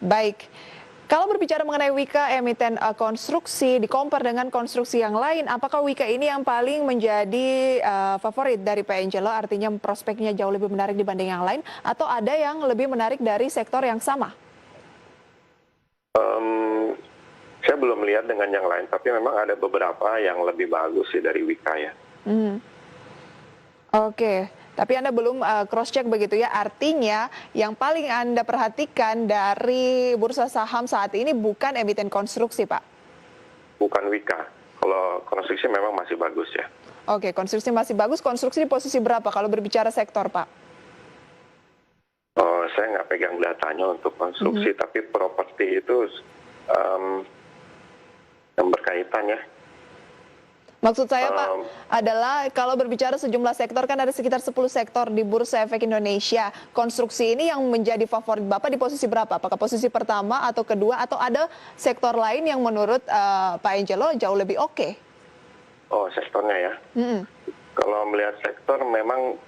Baik. Kalau berbicara mengenai Wika emiten konstruksi, di-compare dengan konstruksi yang lain, apakah Wika ini yang paling menjadi favorit dari Pak Angelo, artinya prospeknya jauh lebih menarik dibanding yang lain, atau ada yang lebih menarik dari sektor yang sama? Saya belum lihat dengan yang lain, tapi memang ada beberapa yang lebih bagus sih dari Wika ya. Oke, tapi Anda belum cross-check begitu ya, artinya yang paling Anda perhatikan dari bursa saham saat ini bukan emiten konstruksi, Pak? Bukan Wika, kalau konstruksi memang masih bagus ya. Oke, konstruksi masih bagus, konstruksi di posisi berapa kalau berbicara sektor, Pak? Saya nggak pegang datanya untuk konstruksi, tapi properti itu yang berkaitan ya. Maksud saya Pak adalah kalau berbicara sejumlah sektor kan ada sekitar 10 sektor di Bursa Efek Indonesia. Konstruksi ini yang menjadi favorit Bapak di posisi berapa? Apakah posisi pertama atau kedua atau ada sektor lain yang menurut Pak Angelo jauh lebih oke? Oh, sektornya ya. Kalau melihat sektor memang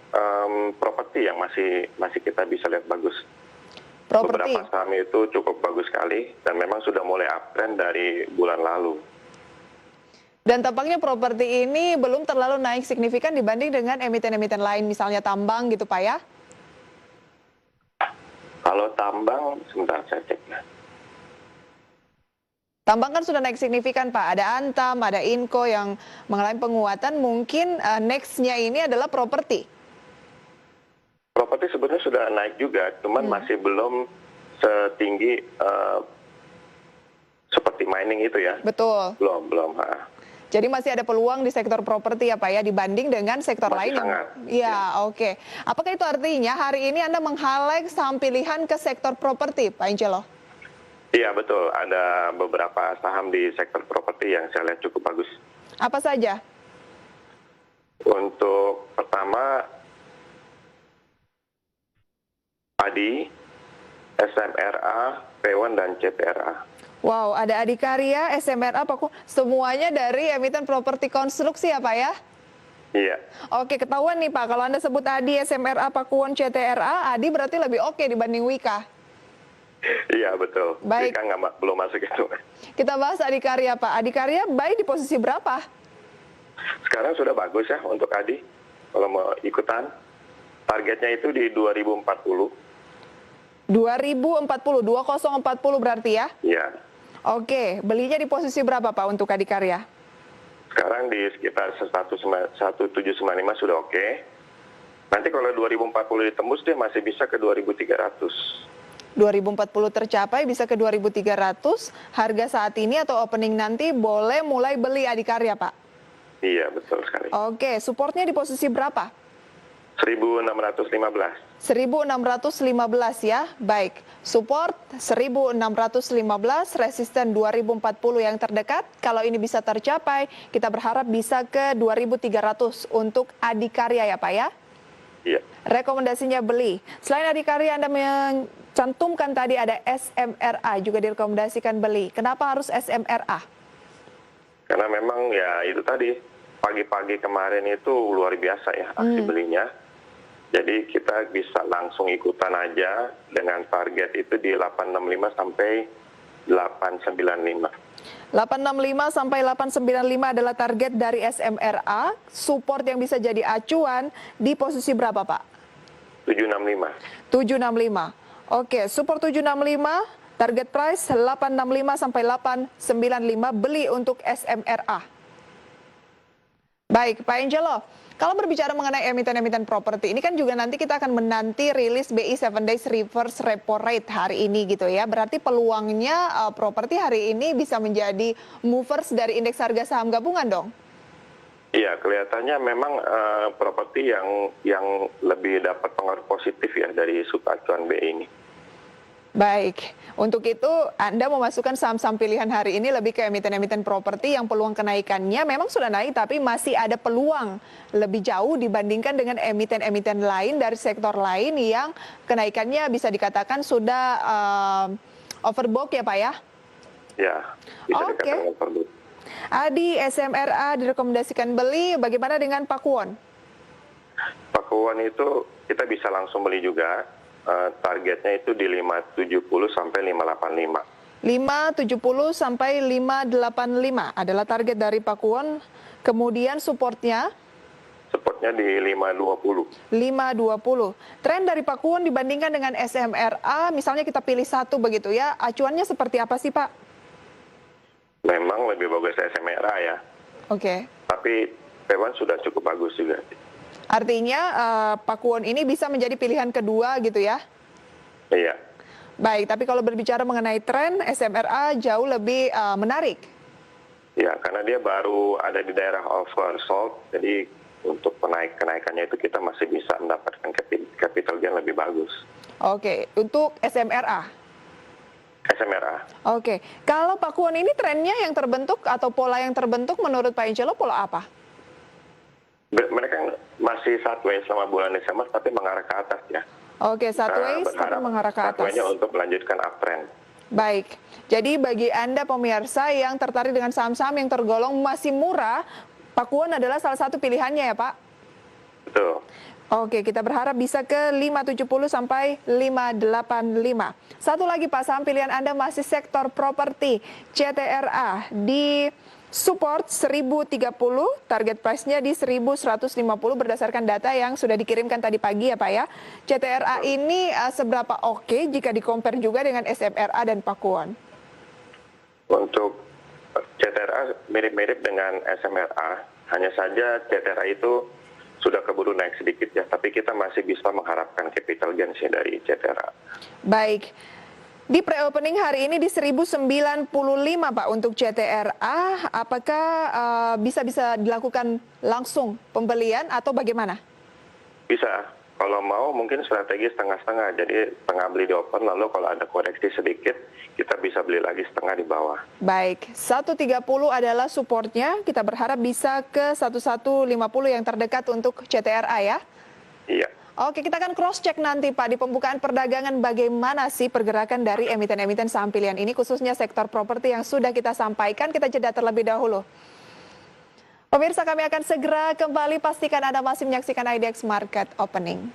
properti yang masih kita bisa lihat bagus. Properti. Beberapa saham itu cukup bagus sekali dan memang sudah mulai uptrend dari bulan lalu. Dan tampaknya properti ini belum terlalu naik signifikan dibanding dengan emiten-emiten lain, misalnya tambang gitu Pak ya? Kalau tambang, sebentar saya cek ya. Tambang kan sudah naik signifikan Pak, ada Antam, ada Inco yang mengalami penguatan, mungkin next-nya ini adalah properti. Properti sebenarnya sudah naik juga, cuman masih belum setinggi seperti mining itu ya. Betul. Belum. Jadi masih ada peluang di sektor properti ya Pak ya dibanding dengan sektor lain yang ya oke. Apakah itu artinya hari ini Anda meng-highlight saham pilihan ke sektor properti Pak Angelo? Iya betul, ada beberapa saham di sektor properti yang saya lihat cukup bagus. Apa saja? Untuk pertama ADI, SMRA, P1 dan CTRA. Wow, ada Adikarya, SMRA, semuanya dari emiten properti konstruksi ya Pak ya? Iya. Oke, ketahuan nih Pak, kalau Anda sebut ADI, SMRA, Pakuwon, CTRA, ADI berarti lebih oke dibanding Wika. Iya betul, baik. Wika belum masuk itu. Kita bahas Adikarya Pak, Adikarya baik di posisi berapa? Sekarang sudah bagus ya untuk ADI, kalau mau ikutan. Targetnya itu di 2040. 2040 berarti ya? Iya. Oke, belinya di posisi berapa Pak untuk Adikarya? Sekarang di sekitar 1795 sudah oke. Nanti kalau 2040 ditembus dia masih bisa ke 2300. 2040 tercapai bisa ke 2300, harga saat ini atau opening nanti boleh mulai beli Adikarya Pak? Iya betul sekali. Oke, supportnya di posisi berapa? 1615. 1615 ya, baik. Support 1615, resisten 2040 yang terdekat. Kalau ini bisa tercapai, kita berharap bisa ke 2300 untuk Adikarya ya Pak ya? Iya. Rekomendasinya beli. Selain Adikarya Anda mencantumkan tadi ada SMRA juga direkomendasikan beli. Kenapa harus SMRA? Karena memang ya itu tadi, pagi-pagi kemarin itu luar biasa ya aksi belinya. Jadi kita bisa langsung ikutan aja dengan target itu di 865 sampai 895. 865 sampai 895 adalah target dari SMRA. Support yang bisa jadi acuan di posisi berapa Pak? 765. 765. Oke, support 765, target price 865 sampai 895 beli untuk SMRA. Baik, Pak Angelo. Kalau berbicara mengenai emiten-emiten properti, ini kan juga nanti kita akan menanti rilis BI 7 Days Reverse Repo Rate hari ini gitu ya. Berarti peluangnya properti hari ini bisa menjadi movers dari indeks harga saham gabungan dong? Iya, kelihatannya memang properti yang lebih dapat pengaruh positif ya dari suku acuan BI ini. Baik, untuk itu Anda memasukkan saham-saham pilihan hari ini lebih ke emiten-emiten properti yang peluang kenaikannya memang sudah naik tapi masih ada peluang lebih jauh dibandingkan dengan emiten-emiten lain dari sektor lain yang kenaikannya bisa dikatakan sudah overbought ya Pak ya? Ya, bisa dikatakan overbought. Adi, SMRA direkomendasikan beli, bagaimana dengan Pakuwon? Pakuwon itu kita bisa langsung beli juga. targetnya itu di 570 sampai 585. 570 sampai 585 adalah target dari Pakuwon. Kemudian supportnya Supportnya di 520. 520. Tren dari Pakuwon dibandingkan dengan SMRA, misalnya kita pilih satu begitu ya, acuannya seperti apa sih Pak? Memang lebih bagus SMRA ya, Oke. tapi P1 sudah cukup bagus juga. Artinya Pakuwon ini bisa menjadi pilihan kedua gitu ya? Iya. Baik, tapi kalau berbicara mengenai tren, SMRA jauh lebih menarik. Ya, karena dia baru ada di daerah oversold, jadi untuk kenaikannya itu kita masih bisa mendapatkan capital gain lebih bagus. Oke, untuk SMRA. SMRA. Oke, kalau Pakuwon ini trennya yang terbentuk atau pola yang terbentuk menurut Pak Incello pola apa? Mereka masih sideways selama bulan Desember, tapi mengarah ke atas ya. Oke, sideways tapi mengarah ke atas. Sideways-nya untuk melanjutkan uptrend. Baik, jadi bagi Anda pemirsa yang tertarik dengan saham-saham yang tergolong masih murah, Pakuwon adalah salah satu pilihannya ya Pak? Betul. Oke, kita berharap bisa ke 570 sampai 585. Satu lagi Pak, saham pilihan Anda masih sektor properti, CTRA di support 1030, target price-nya di 1150 berdasarkan data yang sudah dikirimkan tadi pagi ya Pak ya. CTRA ini seberapa oke jika di-compare juga dengan SMRA dan Pakuwon? Untuk CTRA mirip-mirip dengan SMRA, hanya saja CTRA itu sudah keburu naik sedikit ya, tapi kita masih bisa mengharapkan capital gain sih dari CTRA. Baik, di pre-opening hari ini di 1095 Pak untuk CTRA, apakah bisa dilakukan langsung pembelian atau bagaimana? Bisa, kalau mau mungkin strategi setengah-setengah, jadi setengah beli di open, lalu kalau ada koreksi sedikit, kita bisa beli lagi setengah di bawah. Baik, 130 adalah supportnya, kita berharap bisa ke 1150 yang terdekat untuk CTRA ya? Iya. Oke, kita akan cross-check nanti Pak di pembukaan perdagangan bagaimana sih pergerakan dari emiten-emiten saham pilihan ini, khususnya sektor properti yang sudah kita sampaikan. Kita jeda terlebih dahulu. Pemirsa, kami akan segera kembali, pastikan Anda masih menyaksikan IDX Market Opening.